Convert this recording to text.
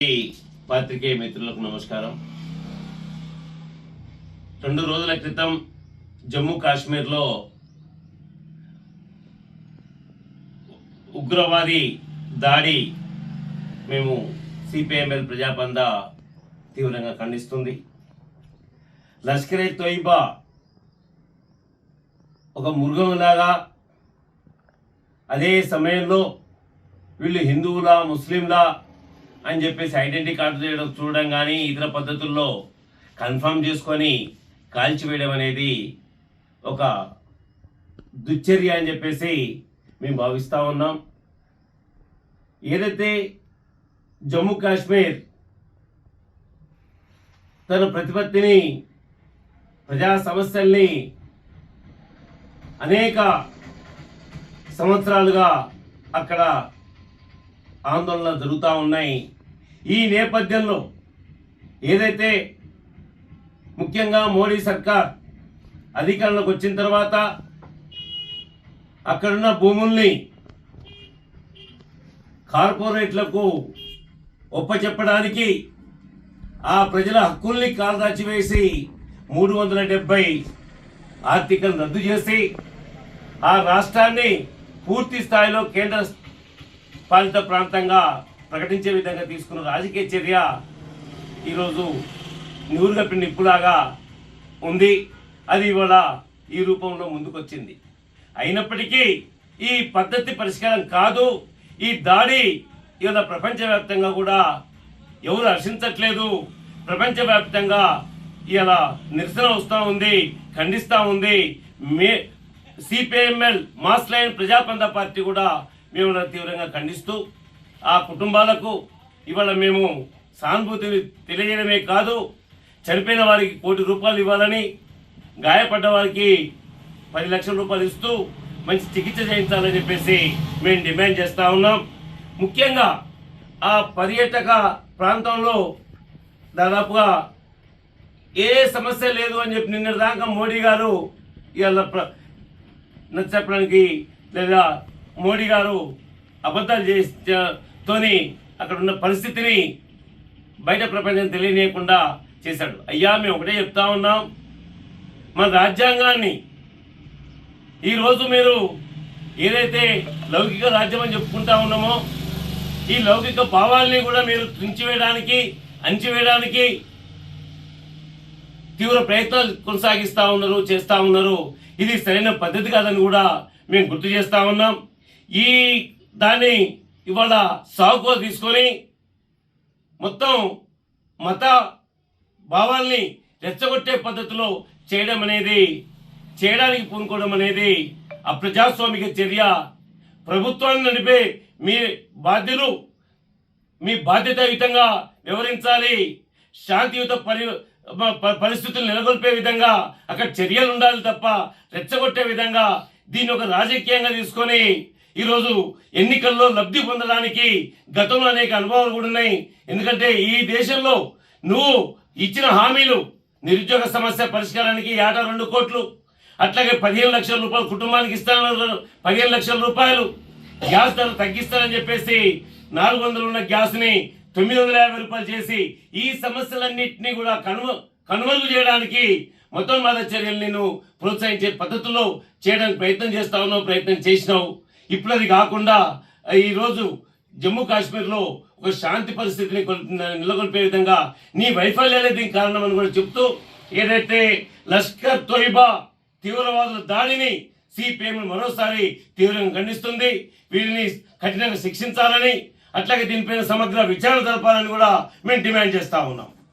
పాత్రికేయ మిత్రులకు నమస్కారం. 2 రోజుల క్రితం జమ్మూ కాశ్మీర్లో ఉగ్రవాది దాడి మేము సిపిఎంఎల్ ప్రజాపంద తీవ్రంగా ఖండిస్తుంది. లష్కరే తోయిబా ఒక మృగంలాగా, అదే సమయంలో వీళ్ళు హిందువులా ముస్లింలా అని చెప్పేసి ఐడెంటిటీ కార్డు చూడడం కానీ ఇతర పద్ధతుల్లో కన్ఫర్మ్ చేసుకొని కాల్చివేయడం అనేది ఒక దుశ్చర్య అని చెప్పేసి మేము భావిస్తూ ఉన్నాం. ఏదైతే జమ్మూ కాశ్మీర్ తన ప్రతిపత్తిని, ప్రజా సమస్యల్ని అనేక సంవత్సరాలుగా అక్కడ ఆందోళనలు జరుగుతూ ఉన్నాయి. ఈ నేపథ్యంలో ఏదైతే ముఖ్యంగా మోడీ సర్కార్ అధికారంలోకి వచ్చిన తర్వాత అక్కడున్న భూముల్ని కార్పొరేట్లకు ఒప్పచెప్పడానికి, ఆ ప్రజల హక్కుల్ని కాలరాచివేసి 370 ఆర్టికల్ రద్దు చేసి ఆ రాష్ట్రాన్ని పూర్తి స్థాయిలో కేంద్ర పాలిత ప్రాంతంగా ప్రకటించే విధంగా తీసుకున్న రాజకీయ చర్య ఈరోజు నివురుగప్పి నిప్పులాగా ఉంది. అది ఇవాళ ఈ రూపంలో ముందుకొచ్చింది. అయినప్పటికీ ఈ పద్ధతి పరిష్కారం కాదు. ఈ దాడి ఇవాళ ప్రపంచవ్యాప్తంగా కూడా ఎవరు హర్షించట్లేదు. ప్రపంచవ్యాప్తంగా ఇవాళ నిరసన వస్తూ ఉంది, ఖండిస్తూ ఉంది. సిపిఎంఎల్ మాస్ లైన్ ప్రజాపంద పార్టీ కూడా మేము తీవ్రంగా ఖండిస్తూ ఆ కుటుంబాలకు ఇవాళ మేము సానుభూతిని తెలియజేయడమే కాదు, చనిపోయిన వారికి ₹1 కోటి ఇవ్వాలని, గాయపడ్డ వారికి 10 లక్షల రూపాయలు ఇస్తూ మంచి చికిత్స చేయించాలని చెప్పేసి మేము డిమాండ్ చేస్తూ ఉన్నాం. ముఖ్యంగా ఆ పర్యాటక ప్రాంతంలో దాదాపుగా ఏ సమస్య లేదు అని చెప్పి నిన్న దాకా మోడీ గారు ఇవాళ చెప్పడానికి, లేదా మోడీ గారు అబద్ధాలు తోని అక్కడ ఉన్న పరిస్థితిని బయట ప్రపంచం తెలియనీయకుండా చేశాడు. అయ్యా, మేము ఒకటే చెప్తా ఉన్నాం, మన రాజ్యాంగాన్ని ఈరోజు మీరు ఏదైతే లౌకిక రాజ్యం అని చెప్పుకుంటా ఉన్నామో, ఈ లౌకిక భావాల్ని కూడా మీరు తుంచివేయడానికి, అణిచివేయడానికి తీవ్ర ప్రయత్నాలు కొనసాగిస్తూ ఉన్నారు, చేస్తూ ఉన్నారు. ఇది సరైన పద్ధతి కాదని కూడా మేము గుర్తు చేస్తూ ఉన్నాం. ఈ దాన్ని ఇవాళ సాగుకో తీసుకొని మొత్తం మత భావాల్ని రెచ్చగొట్టే పద్ధతిలో చేయడానికి పూనుకోవడం అనేది అప్రజాస్వామిక చర్య. ప్రభుత్వాన్ని నడిపే మీ బాధ్యతాయుతంగా వ్యవహరించాలి. శాంతియుత పరిస్థితులు నెలకొల్పే విధంగా అక్కడ చర్యలు ఉండాలి తప్ప రెచ్చగొట్టే విధంగా దీన్ని ఒక రాజకీయంగా తీసుకొని ఈరోజు ఎన్నికల్లో లబ్ధి పొందడానికి గతంలో అనేక అనుభవాలు కూడా ఉన్నాయి. ఎందుకంటే ఈ దేశంలో నువ్వు ఇచ్చిన హామీలు, నిరుద్యోగ సమస్య పరిష్కారానికి ఏటా 2 కోట్లు, అట్లాగే 15 లక్షల రూపాయలు కుటుంబానికి ఇస్తానన్నారు, 15 లక్షల రూపాయలు గ్యాస్ ధర తగ్గిస్తానని చెప్పేసి 400 ఉన్న గ్యాస్ని 950 రూపాయలు చేసి ఈ సమస్యలన్నింటినీ కూడా కనుమరుగు చేయడానికి మొట్టమొదటి చర్యలు నేను ప్రోత్సహించే పద్ధతుల్లో చేయడానికి ప్రయత్నం చేస్తా ఉన్నావు, ప్రయత్నం చేసినావు. ఇప్పుడు అది కాకుండా ఈరోజు జమ్మూ కాశ్మీర్లో ఒక శాంతి పరిస్థితిని నెలకొల్పే విధంగా నీ వైఫల్యాలే దీనికి కారణమని కూడా చెప్తూ, ఏదైతే లష్కర్ తోయిబా తీవ్రవాదుల దాడిని సిపిఎం మరోసారి తీవ్రంగా ఖండిస్తుంది. వీరిని కఠినంగా శిక్షించాలని, అట్లాగే దీనిపైన సమగ్ర విచారణ జరపాలని కూడా మేము డిమాండ్ చేస్తా ఉన్నాం.